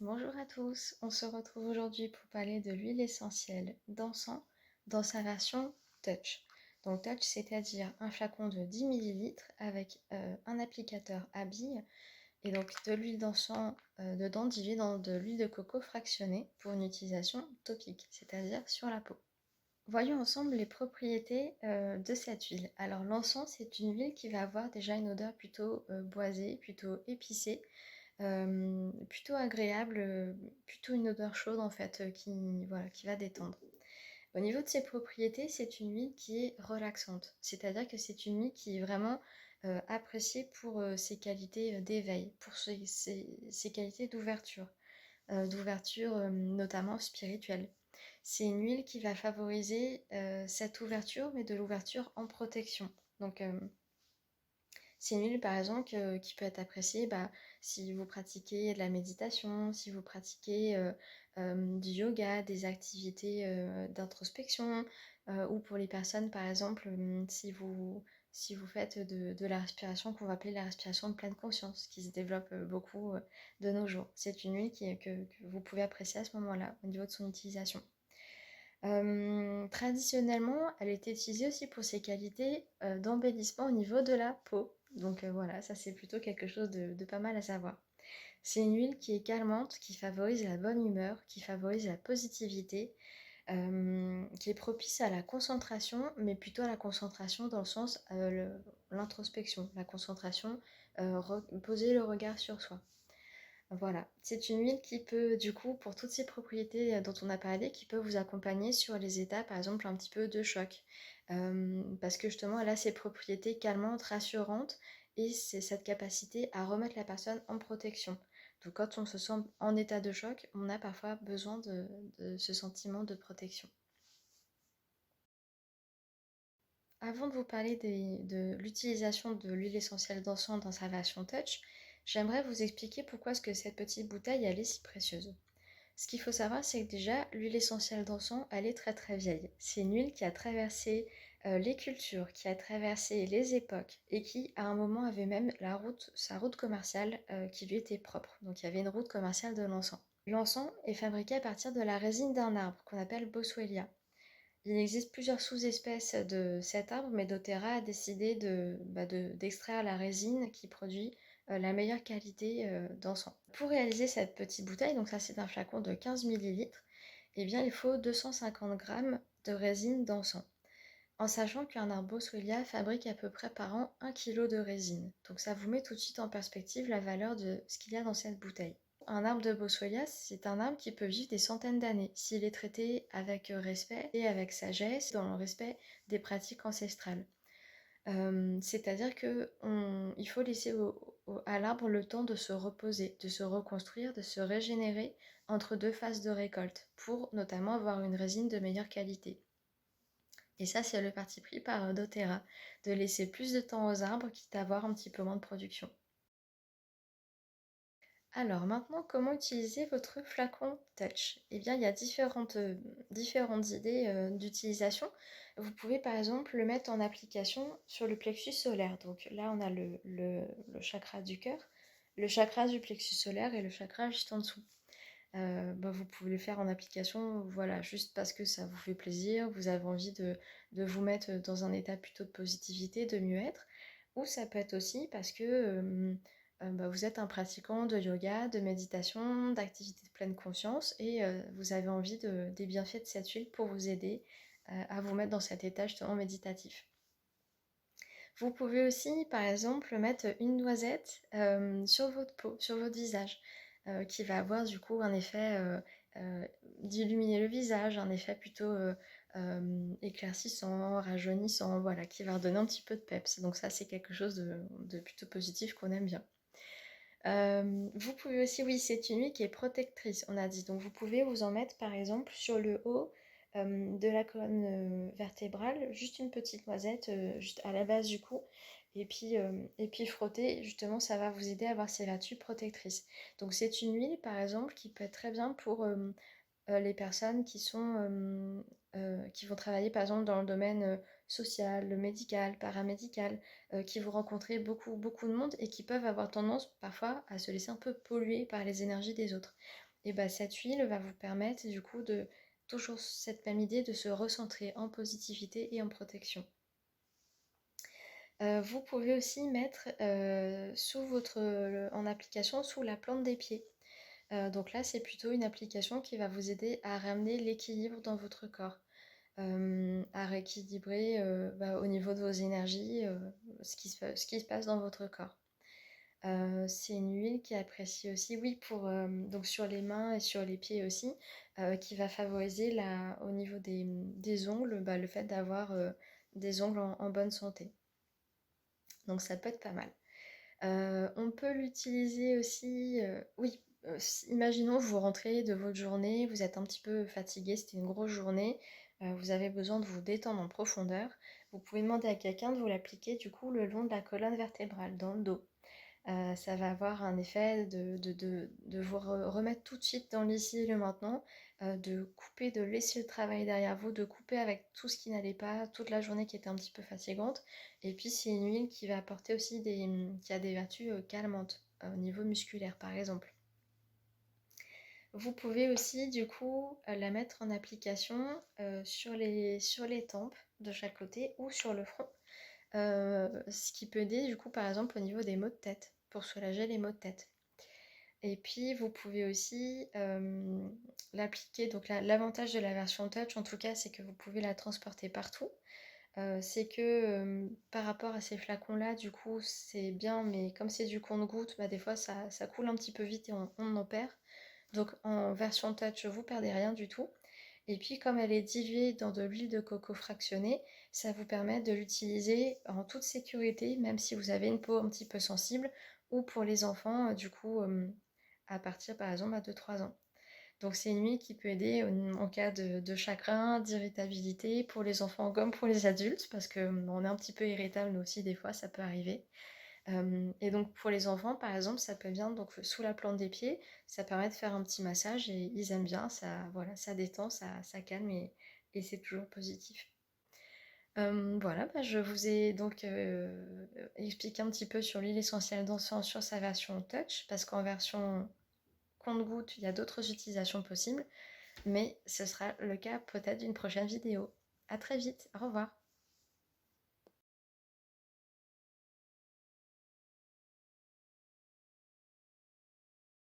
Bonjour à tous, on se retrouve aujourd'hui pour parler de l'huile essentielle d'encens dans sa version Touch. Donc Touch, c'est-à-dire un flacon de 10 millilitres avec un applicateur à billes et donc de l'huile d'encens dedans diluée dans de l'huile de coco fractionnée pour une utilisation topique, c'est-à-dire sur la peau. Voyons ensemble les propriétés de cette huile. Alors l'encens, c'est une huile qui va avoir déjà une odeur plutôt boisée, plutôt épicée, plutôt agréable, plutôt une odeur chaude en fait, voilà, qui va détendre. Au niveau de ses propriétés, c'est une huile qui est relaxante, c'est-à-dire que c'est une huile qui est vraiment appréciée pour ses qualités d'éveil, pour ses qualités d'ouverture notamment spirituelle. C'est une huile qui va favoriser cette ouverture, mais de l'ouverture en protection. Donc c'est une huile par exemple qui peut être appréciée si vous pratiquez de la méditation, si vous pratiquez du yoga, des activités d'introspection, ou pour les personnes par exemple si vous faites de la respiration qu'on va appeler la respiration de pleine conscience, qui se développe beaucoup de nos jours. C'est une huile que vous pouvez apprécier à ce moment-là au niveau de son utilisation. Traditionnellement, elle était utilisée aussi pour ses qualités d'embellissement au niveau de la peau. Donc voilà, ça c'est plutôt quelque chose de pas mal à savoir. C'est une huile qui est calmante, qui favorise la bonne humeur, qui favorise la positivité, qui est propice à la concentration, mais plutôt à la concentration dans le sens l'introspection, la concentration, poser le regard sur soi. Voilà, c'est une huile qui peut, du coup, pour toutes ces propriétés dont on a parlé, qui peut vous accompagner sur les états, par exemple, un petit peu de choc. Parce que justement, elle a ces propriétés calmantes, rassurantes, et c'est cette capacité à remettre la personne en protection. Donc quand on se sent en état de choc, on a parfois besoin de ce sentiment de protection. Avant de vous parler de l'utilisation de l'huile essentielle d'encens dans sa version Touch, j'aimerais vous expliquer pourquoi est-ce que cette petite bouteille elle est si précieuse. Ce qu'il faut savoir, c'est que déjà, l'huile essentielle d'encens, elle est très très vieille. C'est une huile qui a traversé les cultures, qui a traversé les époques et qui, à un moment, avait même sa route commerciale qui lui était propre. Donc il y avait une route commerciale de l'encens. L'encens est fabriqué à partir de la résine d'un arbre qu'on appelle Boswellia. Il existe plusieurs sous-espèces de cet arbre, mais doTERRA a décidé d'extraire la résine qui produit la meilleure qualité d'encens. Pour réaliser cette petite bouteille, donc ça c'est un flacon de 15 millilitres, eh bien il faut 250 grammes de résine d'encens. En sachant qu'un arbre Boswellia fabrique à peu près par an 1 kg de résine. Donc ça vous met tout de suite en perspective la valeur de ce qu'il y a dans cette bouteille. Un arbre de Boswellia, c'est un arbre qui peut vivre des centaines d'années s'il est traité avec respect et avec sagesse, dans le respect des pratiques ancestrales. C'est-à-dire qu'il faut laisser à l'arbre le temps de se reposer, de se reconstruire, de se régénérer entre deux phases de récolte, pour notamment avoir une résine de meilleure qualité. Et ça, c'est le parti pris par doTERRA, de laisser plus de temps aux arbres, quitte à avoir un petit peu moins de production. Alors maintenant, comment utiliser votre flacon Touch? Eh bien, il y a différentes idées d'utilisation. Vous pouvez par exemple le mettre en application sur le plexus solaire. Donc là, on a le chakra du cœur, le chakra du plexus solaire et le chakra juste en dessous. Vous pouvez le faire en application, voilà, juste parce que ça vous fait plaisir, vous avez envie de vous mettre dans un état plutôt de positivité, de mieux-être. Ou ça peut être aussi parce que vous êtes un pratiquant de yoga, de méditation, d'activité de pleine conscience et vous avez envie des bienfaits de cette huile pour vous aider à vous mettre dans cet état justement méditatif. Vous pouvez aussi, par exemple, mettre une noisette sur votre peau, sur votre visage, qui va avoir du coup un effet d'illuminer le visage, un effet plutôt éclaircissant, rajeunissant, voilà, qui va redonner un petit peu de peps. Donc ça, c'est quelque chose de plutôt positif qu'on aime bien. Vous pouvez aussi, oui, c'est une huile qui est protectrice, on a dit. Donc vous pouvez vous en mettre par exemple sur le haut de la colonne vertébrale, juste une petite noisette, juste à la base du cou, et puis frotter, justement, ça va vous aider à avoir ces vertus protectrices. Donc c'est une huile, par exemple, qui peut être très bien pour les personnes qui vont travailler par exemple dans le domaine social, médical, paramédical, qui vont rencontrer beaucoup, beaucoup de monde et qui peuvent avoir tendance parfois à se laisser un peu polluer par les énergies des autres. Et bah, cette huile va vous permettre du coup de, toujours cette même idée, de se recentrer en positivité et en protection. Vous pouvez aussi mettre en application sous la plante des pieds. Donc là, c'est plutôt une application qui va vous aider à ramener l'équilibre dans votre corps, à rééquilibrer au niveau de vos énergies ce qui se passe dans votre corps. C'est une huile qui apprécie aussi, oui, donc sur les mains et sur les pieds aussi, qui va favoriser au niveau des ongles, le fait d'avoir des ongles en bonne santé. Donc ça peut être pas mal. On peut l'utiliser aussi, oui, imaginons vous rentrez de votre journée, vous êtes un petit peu fatigué, c'était une grosse journée, vous avez besoin de vous détendre en profondeur. Vous pouvez demander à quelqu'un de vous l'appliquer du coup le long de la colonne vertébrale, dans le dos. Ça va avoir un effet de vous remettre tout de suite dans l'ici et le maintenant, de couper, de laisser le travail derrière vous, de couper avec tout ce qui n'allait pas, toute la journée qui était un petit peu fatigante. Et puis c'est une huile qui va apporter aussi qui a des vertus calmantes au niveau musculaire par exemple. Vous pouvez aussi du coup la mettre en application sur les tempes de chaque côté ou sur le front. Ce qui peut aider du coup par exemple au niveau des maux de tête, pour soulager les maux de tête. Et puis vous pouvez aussi l'appliquer, donc l'avantage de la version touch en tout cas c'est que vous pouvez la transporter partout. C'est que par rapport à ces flacons là du coup c'est bien, mais comme c'est du compte-gouttes, des fois ça coule un petit peu vite et on en perd. Donc en version touch vous perdez rien du tout. Et puis comme elle est diluée dans de l'huile de coco fractionnée, ça vous permet de l'utiliser en toute sécurité, même si vous avez une peau un petit peu sensible, ou pour les enfants, du coup, à partir par exemple à 2-3 ans. Donc c'est une huile qui peut aider en cas de chagrin, d'irritabilité, pour les enfants comme pour les adultes, parce qu'on est un petit peu irritable nous aussi des fois, ça peut arriver. Et donc pour les enfants, par exemple, ça peut bien, donc sous la plante des pieds, ça permet de faire un petit massage et ils aiment bien, ça, voilà, ça détend, ça calme et c'est toujours positif. Voilà, je vous ai donc expliqué un petit peu sur l'huile essentielle d'encens sur sa version touch, parce qu'en version compte-gouttes, il y a d'autres utilisations possibles, mais ce sera le cas peut-être d'une prochaine vidéo. À très vite, au revoir.